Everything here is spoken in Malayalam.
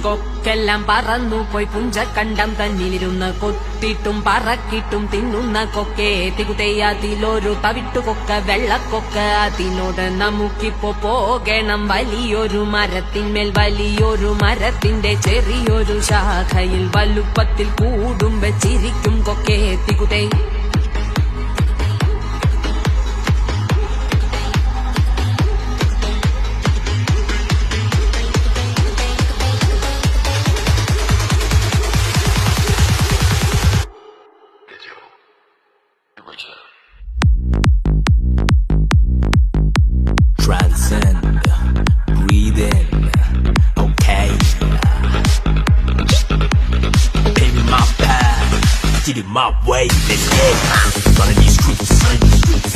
കൊക്കെല്ലാം പറന്നു പോയി പുഞ്ചക്കണ്ടം തന്നിലിരുന്ന് കൊത്തിട്ടും പറക്കിട്ടും തിന്നുന്ന കൊക്കെ തികുതയ്യാതിലൊരു തവിട്ടുകൊക്ക വെള്ളക്കൊക്ക അതിനോട് നമുക്കിപ്പോ പോകണം വലിയൊരു മരത്തിന്മേൽ വലിയൊരു മരത്തിന്റെ ചെറിയൊരു ശാഖയിൽ വലുപ്പത്തിൽ കൂടും വെച്ചിരിക്കും കൊക്കെ തികുതൈ Transcend, breathe in, okay. Paving my path, get it my way, let's get. Running these streets,